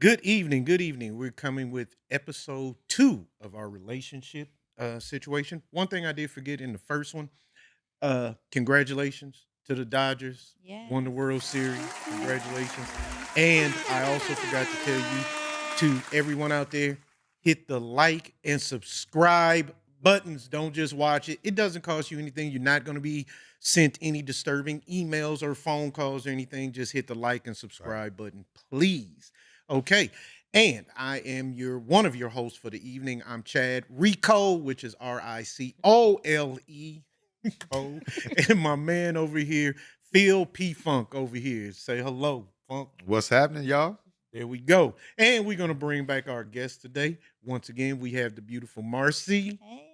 Good evening. Good evening. We're coming with episode 2 of our relationship situation. One thing I did forget in the first one, congratulations to the Dodgers. Won the Yes. World Series. Thank Congratulations. you. And I also forgot to tell you, to everyone out there, hit the like and subscribe buttons. Don't just watch it. It doesn't cost you anything. You're not going to be sent any disturbing emails or phone calls or anything. Just hit the like and Right. subscribe button, please. Okay. And I am your one of your hosts for the evening. I'm Chad Rico, which is Ricole. Cole. And my man over here, Phil P. Funk over here. Say hello, Funk. What's happening, y'all? There we go. And we're going to bring back our guest today. Once again, we have the beautiful Marcy. Hey.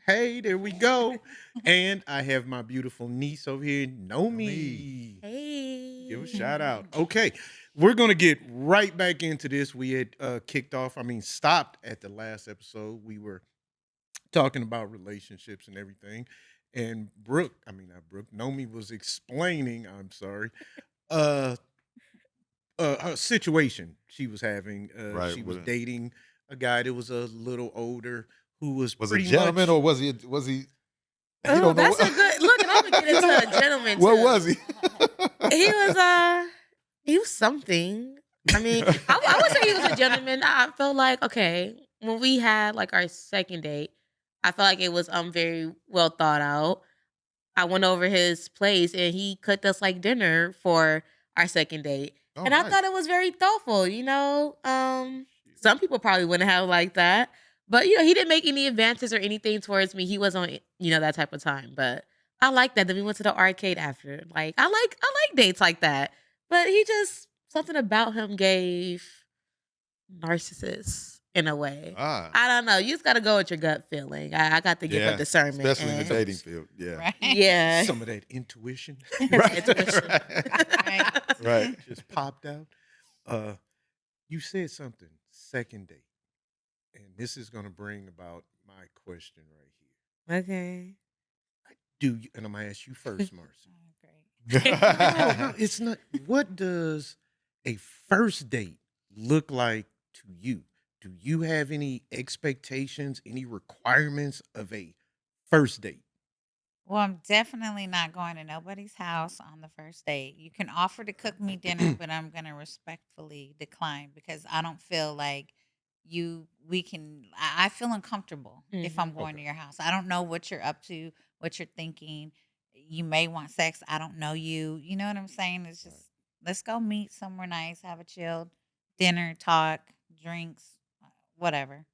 Hey, there we go. And I have my beautiful niece over here, Nomi. Hey. Give a shout out. Okay, we're going to get right back into this. We had stopped at the last episode. We were talking about relationships and everything. And Nomi was explaining, I'm sorry, uh, her situation she was having. Right, She was with dating a guy that was a little older who was Was a pretty gentleman much. or was he? Was he? You Oh, don't know. that's a good look. And I'm gonna get into a gentleman. What too. was he? He was something. I mean, I would say he was a gentleman. I felt like when we had like our second date, I felt like it was very well thought out. I went over his place and he cooked us like dinner for our second date. Oh, And I nice. thought it was very thoughtful, Some people probably wouldn't have liked that. But he didn't make any advances or anything towards me. He wasn't that type of time. But I like that. Then we went to the arcade after. Like I like dates like that. But he just something about him gave narcissist in a way. Ah, I don't know. You just gotta go with your gut feeling. I got the gift yeah, of discernment. especially in the and- dating field. Yeah. Right. Yeah. Some of that intuition Intuition. Right. Right. just popped out. You said something, second date. And this is going to bring about my question right here. Okay. Do you, and I'm going to ask you first, Marcy. Oh, great. No, it's not. What does a first date look like to you? Do you have any expectations, any requirements of a first date? Well, I'm definitely not going to nobody's house on the first date. You can offer to cook me dinner, but I'm going to respectfully decline because I don't feel like I feel uncomfortable if I'm going to Okay. your house. I don't know what you're up to, what you're thinking. You may want sex. I don't know you. You know what I'm saying? It's Right. just, let's go meet somewhere nice, have a chilled dinner, talk, drinks, whatever.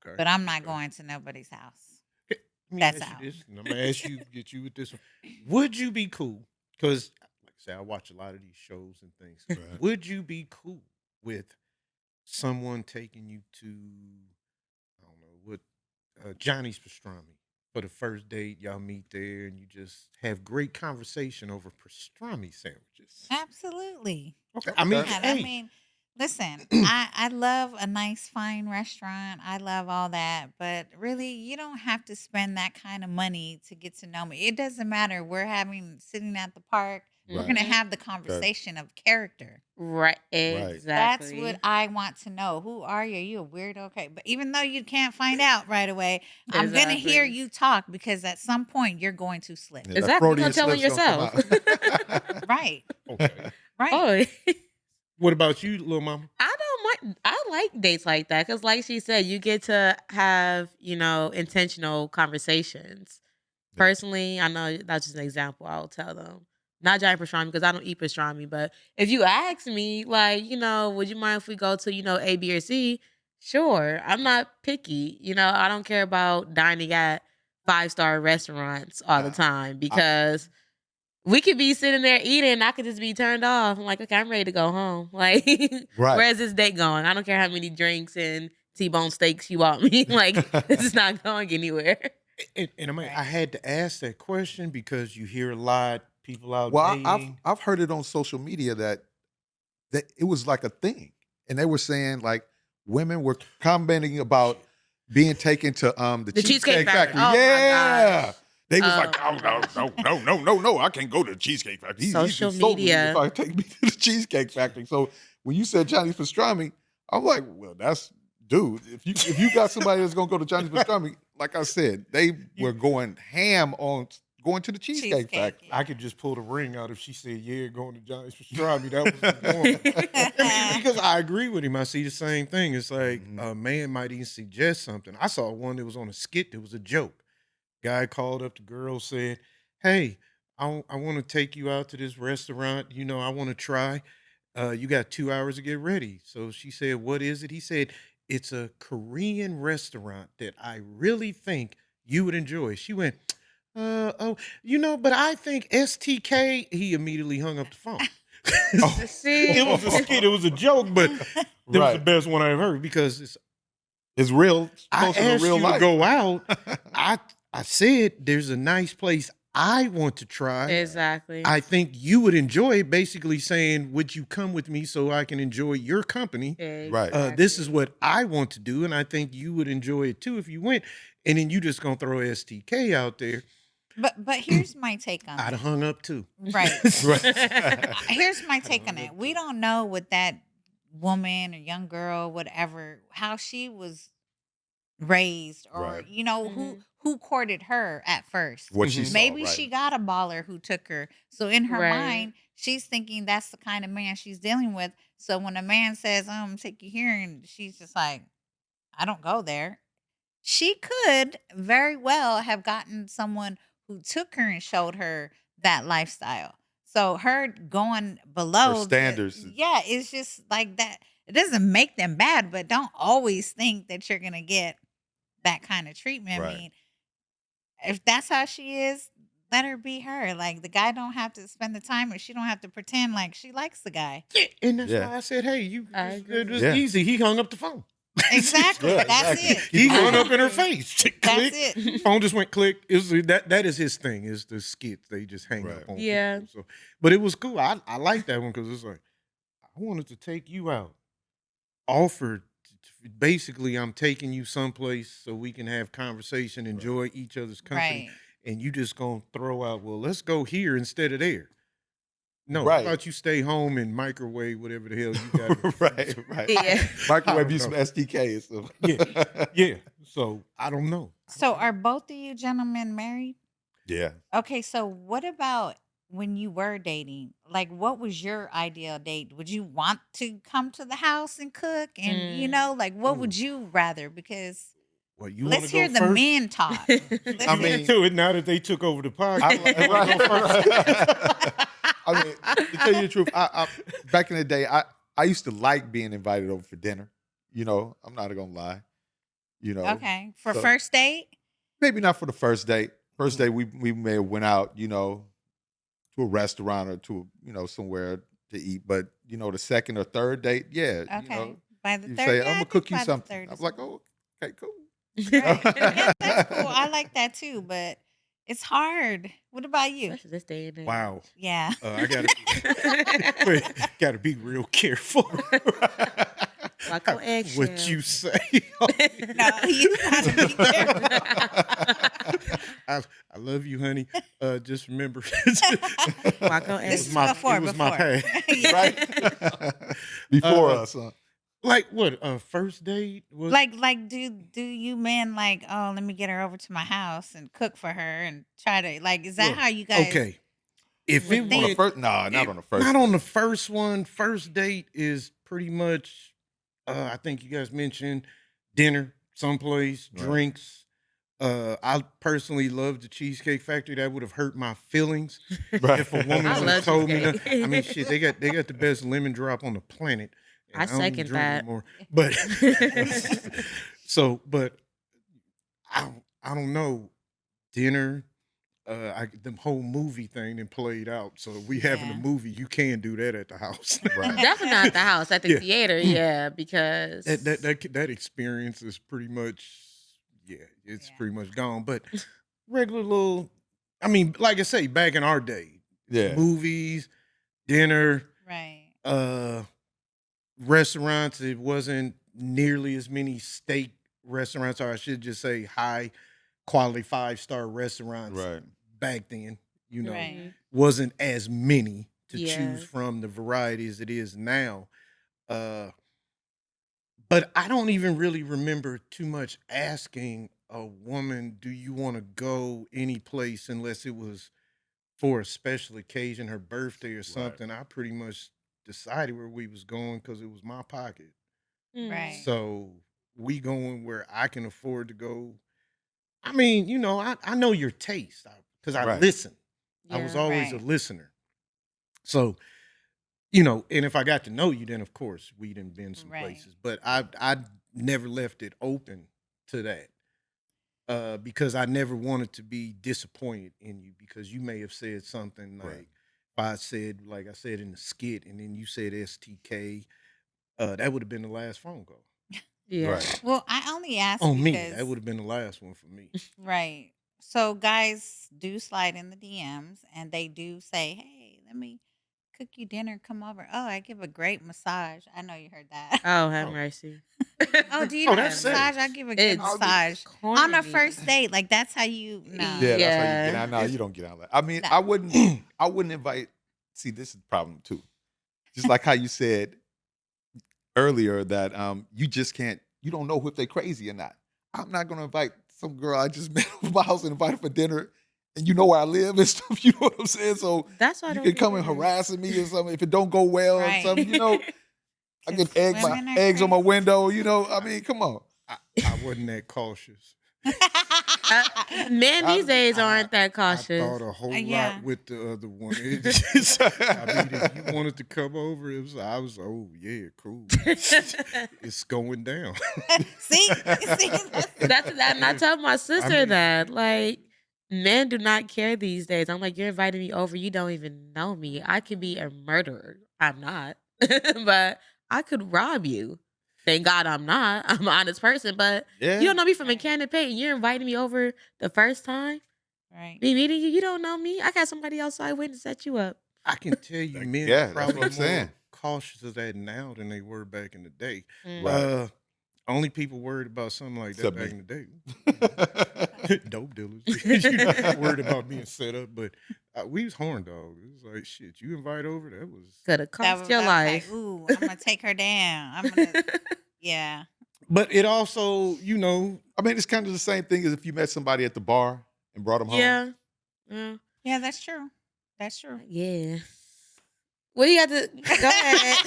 Okay. But I'm not Okay. going to nobody's house. Let me That's ask out. you this, and I'm gonna ask you, get you with this one. Would you be cool? Because, like I say, I watch a lot of these shows and things. Right. Would you be cool with someone taking you to, I don't know, what Johnny's pastrami for the first date? Y'all meet there and you just have great conversation over pastrami sandwiches. Absolutely. Okay, I mean, Okay. Yeah, I hey, mean, listen, I love a nice fine restaurant. I love all that, but really, you don't have to spend that kind of money to get to know me. It doesn't matter. We're sitting at the park. We're Right. gonna Mhm. have the conversation of character. Right. That's Exactly. what I want to know. Who are you? Are you a weirdo? Okay, but even though you can't find out right away, I'm gonna hear Exactly. you talk because at some point you're going to slip. Yeah, that Exactly. You're gonna Freudian tell on slip's gonna yourself. come out. Right. okay. Right. Oh, What about you, little mama? I don't mind. I like dates like that because, like she said, you get to have intentional conversations. Yeah. Personally, I know that's just an example. I'll tell them not giant pastrami because I don't eat pastrami. But if you ask me, like, would you mind if we go to A, B, or C? Sure, I'm not picky. I don't care about dining at 5-star restaurants all the Nah, time I, because we could be sitting there eating and I could just be turned off. I'm like, okay, I'm ready to go home. Like, right. where's this date going? I don't care how many drinks and T-bone steaks you want me. Like, this is not going anywhere. And I mean, I Right. had to ask that question because you hear a lot people out Well, dating. I've heard it on social media that it was like a thing, and they were saying like women were commenting about being taken to the The Cheesecake Factory. Oh, my Yeah. gosh. They was Oh, like, oh no, I can't go to the Cheesecake Factory. He's Social insulting me media. if I take me to the Cheesecake Factory. So when you said Johnny's pastrami, I'm like, well, that's dude. If you got somebody that's gonna go to Chinese pastrami, like I said, they were going ham on going to the Cheesecake Cheesecake. Factory. I could just pull the ring out if she said, "Yeah, going to Johnny's pastrami." That was the one. Because I agree with him. I see the same thing. It's like Mhm. a man might even suggest something. I saw one that was on a skit. That was a joke. Guy called up the girl, said, "Hey, I want to take you out to this restaurant. You know, I want to try. You got 2 hours to get ready." So she said, "What is it?" He said, "It's a Korean restaurant that I really think you would enjoy." She went, oh, but I think STK." He immediately hung up the phone. Oh. It was a skit. It was a joke, but it was the Right. best one I've heard because It's real I closer to asked real you to life. go out. I I said there's a nice place I want to try. Exactly. I think you would enjoy it. Basically saying, would you come with me so I can enjoy your company? Right. This is what I want to do, and I think you would enjoy it too if you went. And then you just gonna throw STK out there. But here's my take on I'd that. have hung up too. Right. Right. Here's my take on hung it. up We too. don't know what that woman or young girl, whatever, how she was raised, or Right. who courted her at first. What she Mhm. saw, Maybe right. she got a baller who took her. So in her Right. mind, she's thinking that's the kind of man she's dealing with. So when a man says, "I'm gonna take you here," and she's just like, "I don't go there," she could very well have gotten someone who took her and showed her that lifestyle. So her going below standards. yeah, it's just like that. It doesn't make them bad, but don't always think that you're gonna get that kind of treatment. I Right. mean, if that's how she is, let her be her. Like the guy don't have to spend the time, or she don't have to pretend like she likes the guy. Yeah, and that's Yeah. why I said, "Hey, I it agree. was Yeah. easy." He hung up the phone. Exactly. Yeah, That's exactly. it. He Keep it hung moving. up in her face. Click. That's it. Phone just went click. It was that is his thing. Is the skits. They just hang Right. up on Yeah. people. So, but it was cool. I like that one because it's like I wanted to take you out. Offered. Basically, I'm taking you someplace so we can have conversation, enjoy each other's company, Right. and you just gonna throw out, well, let's go here instead of there. No, how Right. about you stay home and microwave whatever the hell you got. Right. Right. Yeah. Microwave I you don't some know. SDKs. So. Yeah. So I don't know. So are both of you gentlemen married? Yeah. Okay, so what about when you were dating? Like, what was your ideal date? Would you want to come to the house and cook? And, like, what would Ooh. you rather? Because Well, you want let's to go hear the first? men talk. I Let's mean- hear- To it now that they took over the podcast. I, You wanna go right. I mean, to tell you the truth, I back in the day, I used to like being invited over for dinner. I'm not gonna lie. okay, for so- first date? Maybe not for the first date. First date, we may have went out, to a restaurant or to somewhere to eat. But the second or third date, yeah, Okay. By the you third, say yeah, I'm I gonna think cook you by the something. third I'm is like, fine. oh, okay, cool. Right. Yeah, that's cool. I like that too, but it's hard. What about you? Especially this day and age. Wow. Yeah. I gotta be real careful. Walk on what eggshells. you say. No, you gotta be careful. I love you, honey. Just remember, Walk on This eggshells. is my- it was my before. past. Yeah. Right? Before us, huh? Like what? First date was Like do you men like, oh, let me get her over to my house and cook for her and try to, like, is that Look, how you guys okay. If would it On think? the went, first, no, not on the first. not on the first one. First date is pretty much. I think you guys mentioned dinner, someplace, Right. drinks. I personally love the Cheesecake Factory. That would have hurt my feelings Right. if a woman I would love have told me that. cheesecake. I mean, shit, they got the best lemon drop on the planet. And I don't even second drink that. anymore. But but I don't know. Dinner, the whole movie thing then played out. So if we having a Yeah. movie, you can do that at the house. Right. Definitely not at the house, at the Yeah. theater, yeah, because that experience is pretty much it's Yeah. pretty much gone. But regular little, I mean, like I say, back in our day, Yeah. movies, dinner, Right. restaurants. It wasn't nearly as many steak restaurants, or I should just say high quality 5-star restaurants Right. back then. Right. Wasn't as many to Yeah. choose from the variety as it is now. Uh, But I don't even really remember too much asking a woman, "Do you want to go any place?" Unless it was for a special occasion, her birthday or Right. something. I pretty much decided where we was going because it was my pocket. Mm. Right. So we going where I can afford to go. I mean, I know your taste because I Right. listen. I was Yeah. always a Right. listener. So, and if I got to know you, then of course we done been some Right. places. But I never left it open to that. Because I never wanted to be disappointed in you because you may have said something Right. like if I said, like I said in the skit, and then you said STK, that would have been the last phone call. Yeah. Right. Well, I only asked On me, that because would have been the last one for me. right. So guys do slide in the DMs and they do say, "Hey, let me cook you dinner. Come over." Oh, I give a great massage. I know you heard that. Oh, have Oh, mercy. Oh, do you oh, know that's a massage? I sex. give a good It's I'll be, massage on a corny. first date. Like that's how you no. yeah, that's how you get Yeah. out. No, It's you don't get out like. I mean, No. I wouldn't invite. See, this is the problem too. Just like how you said earlier that you just can't. You don't know if they're crazy or not. I'm not gonna invite some girl I just met at my house and invite her for dinner, and you know where I live and stuff. You know what I'm saying? So That's why I you don't can do come and dinners. harassing me or something if it don't go well or Right. something. You know, I Because get my women are eggs on my crazy. window. You know, I I, mean, come on. I wasn't that cautious. Men these Gotta be. days I aren't that I thought cautious. a whole lot Yeah. with the other one. It just, I mean, if you wanted to come over, I was, oh yeah, cool. It's going down. See? See? That's that, and I If tell my I sister mean, that like men do not care these days. I'm like, you're inviting me over. You don't even know me. I could be a murderer. I'm not, but I could rob you. Thank God I'm not. I'm an honest person, but you Yeah. don't know me from a Right. can of paint. You're inviting me over the first time. Right. Me meeting you. You don't know me. I got somebody else I went and set you up. I can tell you, men are Yeah, that's what probably I'm saying. more cautious of that now than they were back in the day. Right. Mm. Uh, Only people worried about something like that Except back me. in the day. Dope dealers. Worried about being set up, but we was horn dogs. It was like shit. You invite over, that was. Could have cost your That was like, life. ooh, I'm gonna take her down. I'm gonna yeah. But it also, I mean, it's kind of the same thing as if you met somebody at the bar and brought them home. Yeah. Yeah. Yeah, that's true. That's true. Yeah. What do you got to go ahead?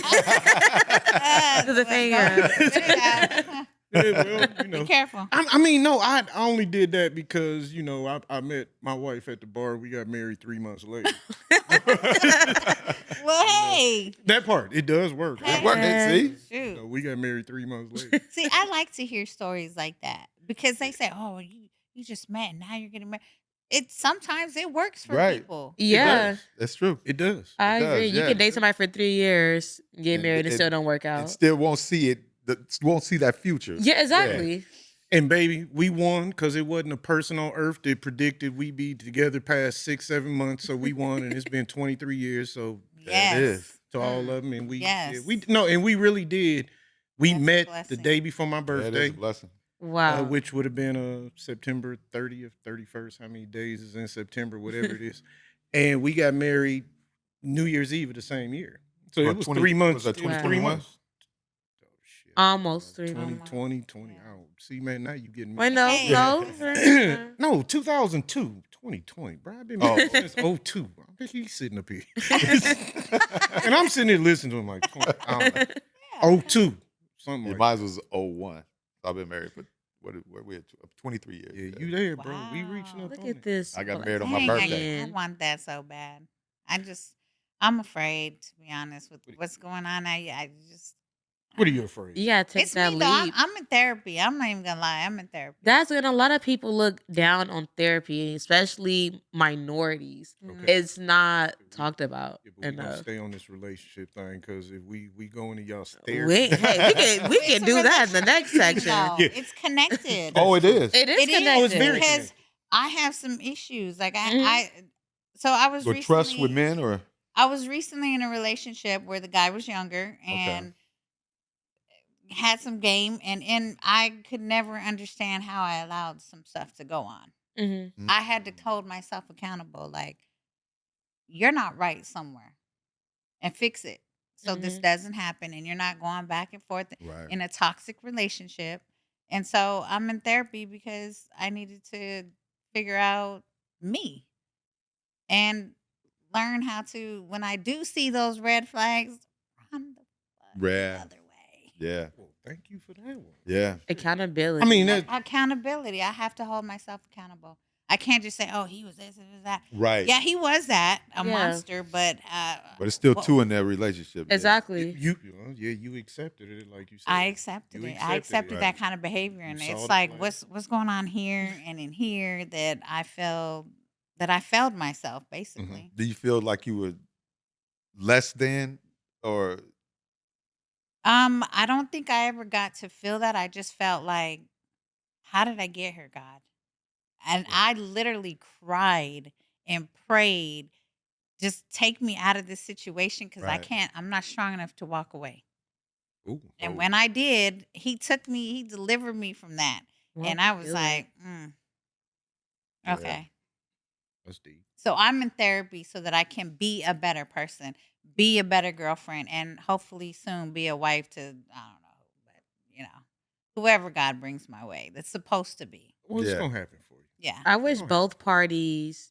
Do the Well, finger. go spit it out. yeah, well, Be careful. I mean, no, I only did that because I met my wife at the bar. We got married 3 months later. Well, hey. That part it does work. It worked. See? Shoot. We got married 3 months later. See, I like to hear stories like that because they say, "Oh, you just met, and now you're getting married." It sometimes it works for Right. people. It Yeah, does. That's true. It does. I It agree. does, You yeah. can date somebody for 3 years, get And married, and it- still don't work And out. still won't see it. Won't see that future. Yeah, exactly. And baby, we won because it wasn't a person on earth that predicted we'd be together past 6-7 months. So we won, and it's been 23 years. So Yes. it is. to all of them, and Yes. and we really did. We That's a met the blessing. day before my Yeah, it birthday. is a blessing. Wow. Which would have been September 30th, 31st. How many days is in September? Whatever it is. And we got married New Year's Eve of the same year. So Or it was 20 3 months. was that It was 2021? 3 months. Oh, shit. Almost 3 20, months. 20, 20. Yeah. I don't see, man. Now you getting me. Wait, no, Hey. no. No, 2002, 2020, bro. I've been Oh. married since 02. I bet he's sitting up here. And I'm sitting here listening to him like 02. Something Yeah, like mine was 01. I've been married for what we had 23 years. that. Yeah, you there, bro. We reaching Wow. up Look on at it. this. I got black married on my Dang, birthday. I want that so bad. I'm afraid to be honest with what's going on. I just. What are you afraid? You gotta take It's that me though. leap. I'm in therapy. I'm not even gonna lie. I'm in therapy. That's when a lot of people look down on therapy, especially minorities. Mhm. It's not talked about Yeah, but we're gonna enough. stay on this relationship thing because if we go into y'all's We, therapy, hey, we It's can a do that in the next section. No, Yeah. it's connected. Oh, it is. It is It is. connected. Oh, it's very because connected. I have some issues. Like Mhm. so I was With recently, trust with men or I was recently in a relationship where the guy was younger and had some game, and I could never understand how I allowed some stuff to go on. Mhm. I had to hold myself accountable. Like, you're not right somewhere, and fix it. so this Mhm. doesn't happen, and you're not going back and forth Right. in a toxic relationship. And so I'm in therapy because I needed to figure out me and learn how to, when I do see those red flags, run the Yeah. other way. Yeah. Well, thank you for that one. Yeah. Shit. I Accountability. mean, that Accountability. I have to hold myself accountable. I can't just say, "Oh, he was this and that." Right. Yeah, he was that, a Yeah. monster, but But it's still what two in that relationship. Yeah. Exactly. yeah, you accepted it, like you I said. accepted You it. I accepted it. accepted Right. that kind of behavior, You and saw it's the like, flag. what's going on here and in here that I failed myself, basically. Do you feel like you were less than, or I don't think I ever got to feel that. I just felt like, how did I get here, God? And right? I literally cried and prayed, just take me out of this situation because Right. I'm not strong enough to walk away. Ooh, And Oh, when I did, he delivered me from that. Won't And I was do it. like, yeah. okay. that's deep. So I'm in therapy so that I can be a better person, be a better girlfriend, and hopefully soon be a wife to, I don't know, but whoever God brings my way that's supposed to be. Well, it's Yeah. gonna happen for you. Yeah. I It's wish gonna happen. both parties,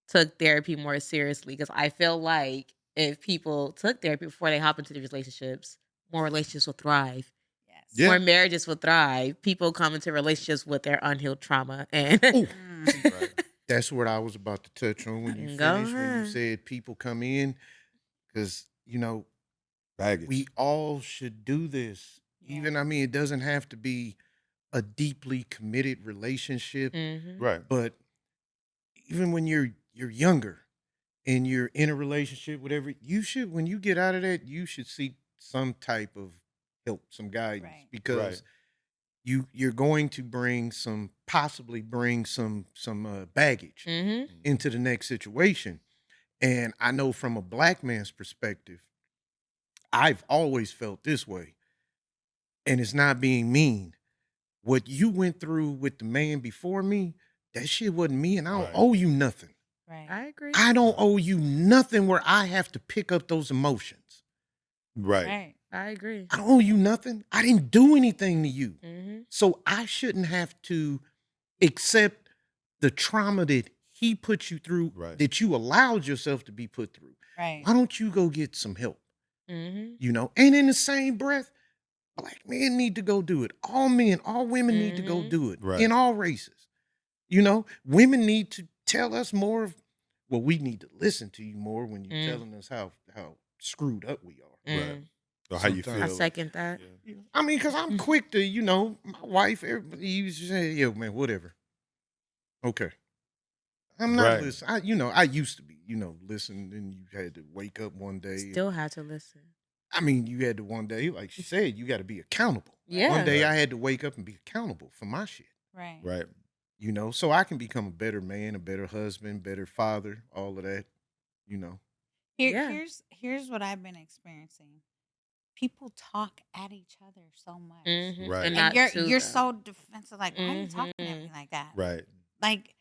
took therapy more seriously because I feel like if people took therapy before they hop into the relationships, more relationships will thrive. Yes. Yeah. More marriages will thrive. People come into relationships with their unhealed trauma and Ooh, Mm. Right. that's what I was about to touch on when you Go finished. When you ahead. said people come in, because Baggage. we all should do this. Yeah. Even, I mean, it doesn't have to be a deeply committed relationship, Mhm. Right. but even when you're younger and you're in a relationship, whatever, you should, when you get out of that, you should seek some type of help, some guidance, Right. because Right. you're going to possibly bring some baggage Mhm. into the next situation. And I know from a black man's perspective, I've always felt this way, and it's not being mean. What you went through with the man before me, that shit wasn't me, and I don't Right. owe you nothing. Right. I agree. I don't Right. owe you nothing where I have to pick up those emotions. Right. Right. I agree. I don't owe you nothing. I didn't do anything to you. Mhm. So I shouldn't have to accept the trauma that he put you through, Right. that you allowed yourself to be put through. Right. Why don't you go get some help? Mhm. And in the same breath, black men need to go do it. All men, all women need to go Mhm. do it Right. in all races. Women need to tell us more of, well, we need to listen to you more when you're Mm. telling us how screwed up we are. Right. Mm. Or how you Sometimes. I feel. second that. Yeah. I mean, because I'm quick to, my wife, everybody used to say, yo, man, whatever. Okay. I'm not Right. listening. I used to be, listen, and you had to wake up one day. Still had to listen. I mean, you had to one day, like she said, you got to be accountable. Yeah. One day Right. I had to wake up and be accountable for my shit, Right. Right. so I can become a better man, a better husband, better father, all of that, you know. Yeah. Here's what I've been experiencing. People talk at each other so much. Mhm. Right. And And not to you're them. so defensive, like, why are you talking at me Mhm. like that? Right. Like,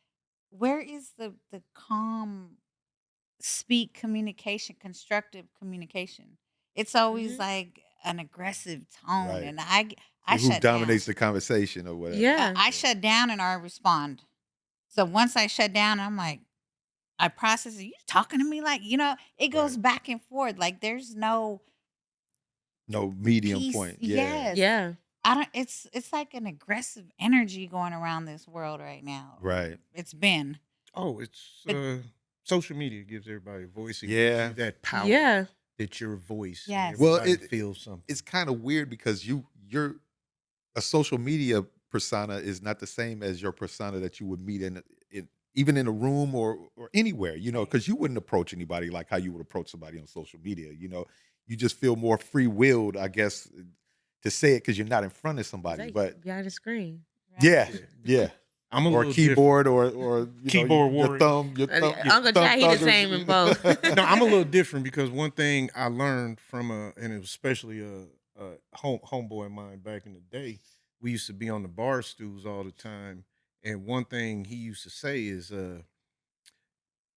where is the calm speak communication, constructive communication? It's always Mhm. like an aggressive tone, Right. and I Who shut down. dominates the conversation or whatever. Yeah. I shut down and I respond. So once I shut down, I'm like, I process it. You talking to me like, it goes Right. back and forth. Like there's no No medium peace. point. Yeah. Yes. Yeah. I don't it's like an aggressive energy going around this world right now. Right. It's been. Oh, it's But social media gives everybody a voice. It gives Yeah. you that power Yeah. that your voice, and Yes. Well, everybody feels something. it's kind of weird because you're a social media persona is not the same as your persona that you would meet in even in a room or anywhere, Right. because you wouldn't approach anybody like how you would approach somebody on social media. You just feel more free willed, I guess, to say it because you're not in front of somebody. Exactly. But Behind the screen. Right. yeah, Yeah. yeah. I'm a Or a little different. keyboard or Keyboard your warrior. thumb, Uncle Jack, he the thuggers. same in both. No, I'm a little different because one thing I learned from and it was especially a homeboy of mine back in the day. We used to be on the bar stools all the time, and one thing he used to say is,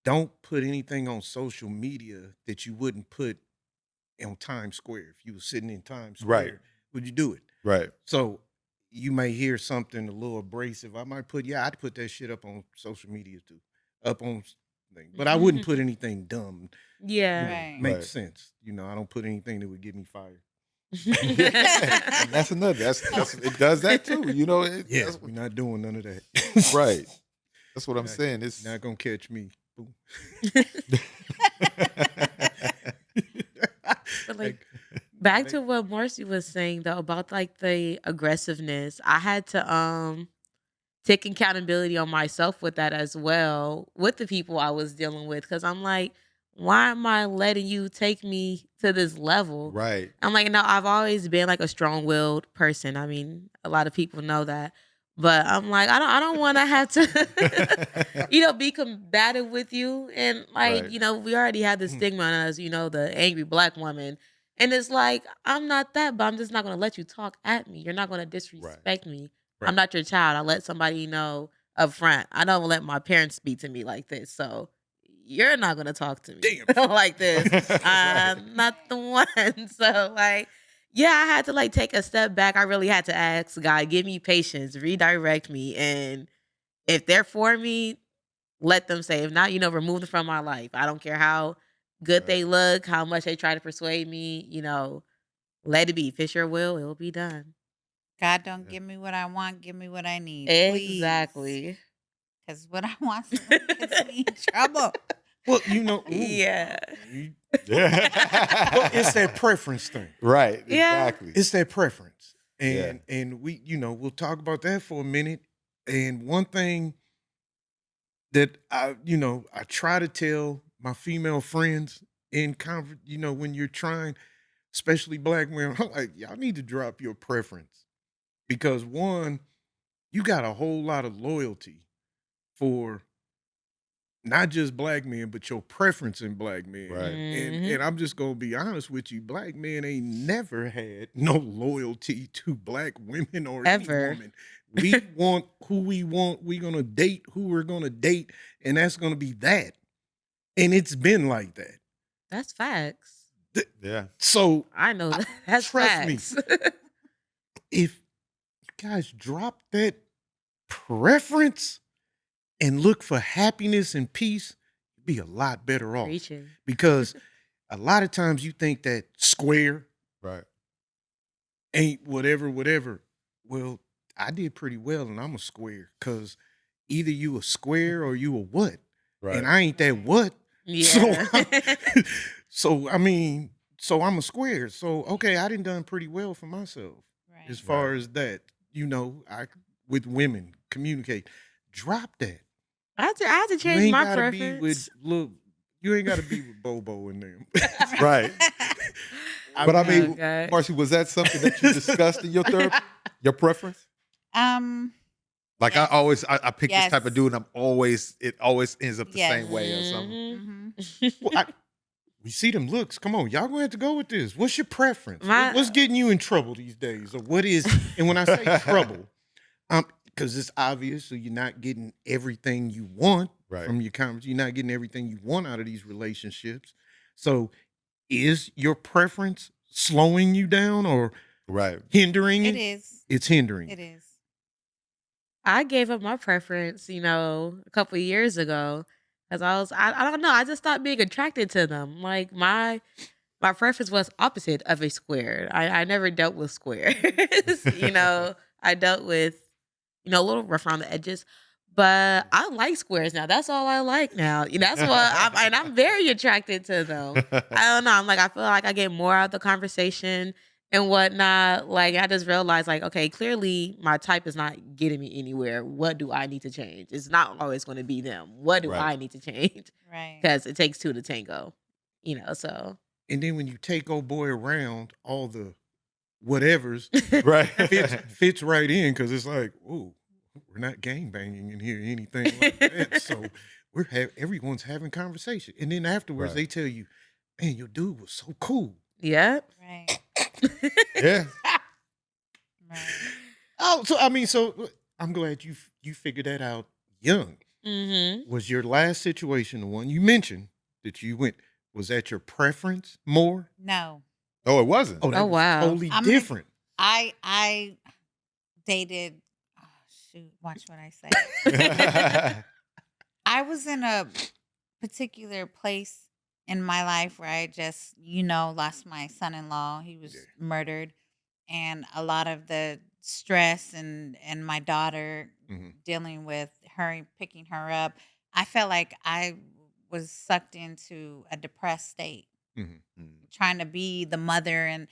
don't put anything on social media that you wouldn't put on Times Square. If you were sitting in Times Right. Square, would you do it? Right. So you may hear something a little abrasive. I might I'd put that shit up on social media too, up on thing. But I wouldn't put anything dumb. Yeah. Right. Makes Right. sense. I don't put anything that would get me fired. And that's another. That's it does that too. Yeah, That's we're not doing none of that. right. That's what I'm Not- saying. It's Not gonna catch me. Boom. But like back to what Marcy was saying though about like the aggressiveness, I had to take accountability on myself with that as well with the people I was dealing with because I'm like, why am I letting you take me to this level? right. I'm like, no, I've always been like a strong-willed person. I mean, a lot of people know that. But I'm like, I don't want to have to, be combative with you. And like, Right. we already have the stigma on us, the angry black woman. And it's like, I'm not that, but I'm just not going to let you talk at me. You're not going to disrespect me. Right. I'm not your child. I let somebody know up front. I don't let my parents speak to me like this. So you're not going to talk to me like this. I'm not the one. So like, yeah, I had to like take a step back. I really had to ask God, give me patience, redirect me. And if they're for me, let them say. If not, remove them from my life. I don't care how good they look, how much they try to persuade me, let it be. If it's your will, it will be done. God don't give me what I want, give me what I need. Exactly. Because what I want gets me in trouble. Well, Yeah. Well, it's that preference thing. Right. Yeah. Exactly. It's that preference. Yeah. And we, we'll talk about that for a minute. And one thing that I try to tell my female friends in when you're trying, especially black women, I'm like, y'all need to drop your preference. Because one, you got a whole lot of loyalty for not just black men, but your preference in black men. Right. And I'm just gonna be honest with you, black men ain't never had no loyalty to black women or Ever. any woman. We want who we want. We're gonna date who we're gonna date, and that's gonna be that. And it's been like that. That's facts. Yeah. So I know that. That's trust me. facts. if you guys drop that preference and look for happiness and peace, you'd be a lot better off. Preaching. Because a lot of times you think that square Right. ain't whatever. Well, I did pretty well and I'm a square because either you a square or you a what. Right. And I ain't that what. Yeah. So I'm a square. So okay, I done pretty well for myself Right. as far as that. I with women communicate. Drop that. I had to You change ain't my gotta be preference. with you ain't gotta be with Bobo and them. Right. But I mean, Okay. Marcy, was that something that you discussed in your therapy? Your preference? Like Yes. I pick this type of Yes. dude, and it always ends up the Yes. same way or something. Mhm. Well, we see them looks. Come on, y'all gonna have to go with this. What's your preference? My- What's getting you in trouble these days? Or what is, and when I say trouble, because it's obvious, so you're not getting everything you want Right. from your conversation. You're not getting everything you want out of these relationships. So is your preference slowing you down or Right. hindering It it? is. It's hindering. It is. I gave up my preference, a couple of years ago. Because I don't know, I just stopped being attracted to them. Like my preference was opposite of a square. I never dealt with squares. I dealt with, a little rough around the edges. But I like squares now. That's all I like now. That's why I'm very attracted to them. I don't know. I feel like I get more out of the conversation and whatnot. Like I just realized, like, okay, clearly my type is not getting me anywhere. What do I need to change? It's not always going to be them. What do Right. I need to change? Right. Because it takes two to tango. So And then when you take old boy around, all the whatevers Right. fits right in because it's like, ooh, we're not gang banging in here, anything like that. So everyone's having conversation, and then afterwards Right. they tell you, "Man, your dude was so cool." Yep. Right. Yeah. Right. Oh, so I'm glad you figured that out young. Mm-hmm. Was your last situation, the one you mentioned that you went, was that your preference more? No. Oh, it wasn't. Oh, Oh that was wow. totally I'm gonna different. I dated oh shoot, watch what I say. I was in a particular place in my life where I just, lost my son-in-law. He was Yeah. murdered, and a lot of the stress and my daughter Mhm. dealing with her picking her up. I felt like I was sucked into a depressed state, Mhm. trying to be the mother and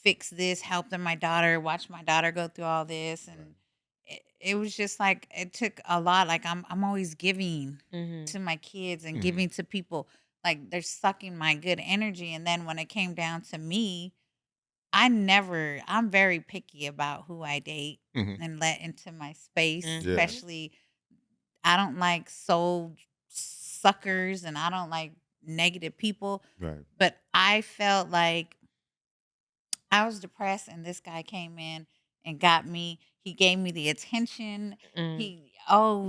fix this, help them watch my daughter go through all this, and Right. it was just like it took a lot. Like I'm always giving Mm-hmm. to my kids and Mhm. giving to people. Like they're sucking my good energy, and then when it came down to me, I'm very picky about who I date Mhm. and let into my space, Yeah. Mm-hmm. especially I don't like soul suckers and I don't like negative people. Right. But I felt like I was depressed and this guy came in and got me. He gave me the attention. Mm.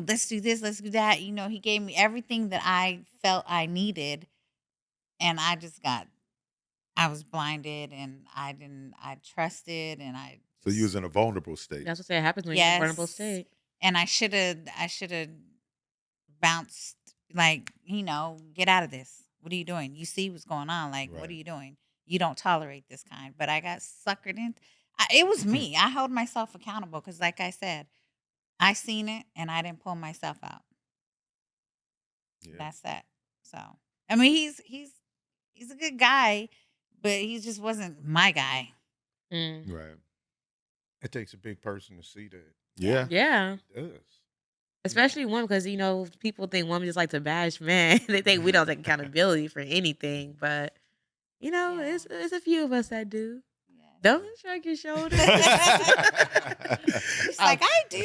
Let's do this, let's do that. He gave me everything that I felt I needed. And I was blinded and I trusted and So you was in a vulnerable state. That's what it happens when you're in a vulnerable yes. state. And I should have bounced, like, get out of this. What are you doing? You see what's going on. Like, what are Right. you doing? You don't tolerate this kind. But I got suckered in. It was me. I held myself accountable because, like I said, I seen it and I didn't pull myself out. Yeah. That's that. So, I mean, he's a good guy, but he just wasn't my guy. Mm. Right. It takes a big person to see that. Yeah. Yeah. It does. Especially women, because people think women just like to bash men. They think we don't take accountability for anything, but Yeah. it's a few of us that do. Yes. Don't shrug your shoulders. He's like, I do.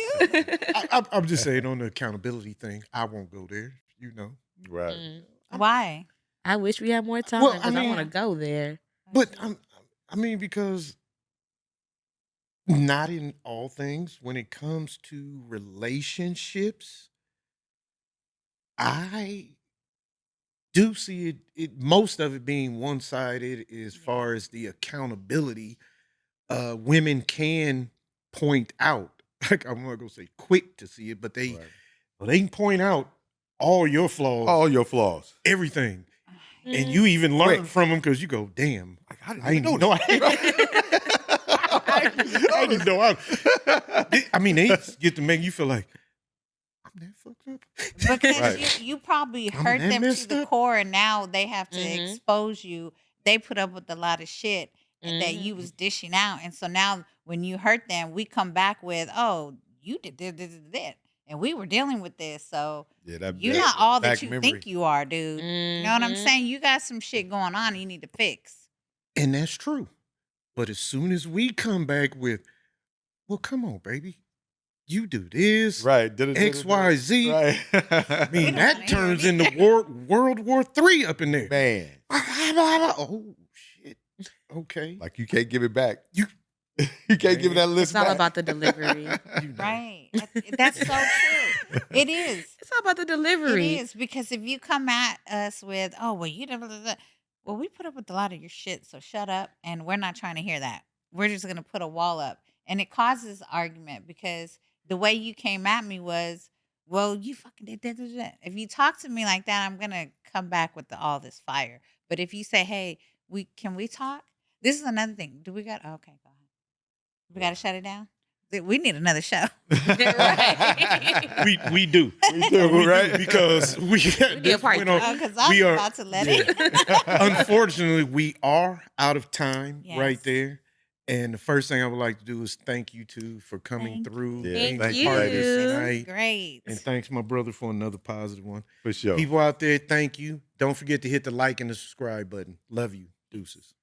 I'm just saying on the accountability thing. I won't go there. Right. Mm. Why? I wish we had more time Well, because I want to go there. But because not in all things. When it comes to relationships, I do see it most of it being one sided as Yeah. far as the accountability. Women can point out, like I'm not gonna say quick to see it, but Right. they can point out all your flaws, All your flaws. everything, and Mm. you even learn Quick. from them because you go, damn, Like, I I didn't didn't know know. that. I didn't know. I mean, they get to make you feel like I'm that fucked up. Because Right. you probably I'm hurt that them to messed the up. core, and now they have to Mhm. expose you. They put up with a lot of shit that Mhm. you was dishing out, and so now when you hurt them, we come back with, "Oh, you did this, and we were dealing with this." So Yeah, that you're that not all back that you memory. think you are, dude. You know what I'm Mhm. saying? You got some shit going on you need to fix. And that's true. But as soon as we come back with, well, come on, baby, you do this, Right. X, Y, Z. Right. I mean, We don't that wanna hear turns it into either. World War III up in there. Man. Oh shit. Okay. Like you can't give it back. You You can't give Man. that list It's all back. about the delivery. you know. Right. That's so true. It is. It's all about the It delivery. is because if you come at us with, "Oh, well, well, we put up with a lot of your shit, so shut up," and we're not trying to hear that. We're just gonna put a wall up, and it causes argument because the way you came at me was, "Well, you fucking did that." If you talk to me like that, I'm gonna come back with all this fire. But if you say, "Hey, we talk?" This is another thing. Do we got? Okay, go ahead. We got to shut it down. We need another show. Right. We do. We do, right? Because we need a part went on- three. Because I'm we are- about to let yeah. it. Unfortunately, we are out of time right Yes. there. And the first thing I would like to do is thank you two for coming Thank through, you. Yeah, being thank a you, part of ladies. this you. tonight. Great. And thanks my brother for another positive one. For sure. People out there, thank you. Don't forget to hit the like and the subscribe button. Love you. Deuces.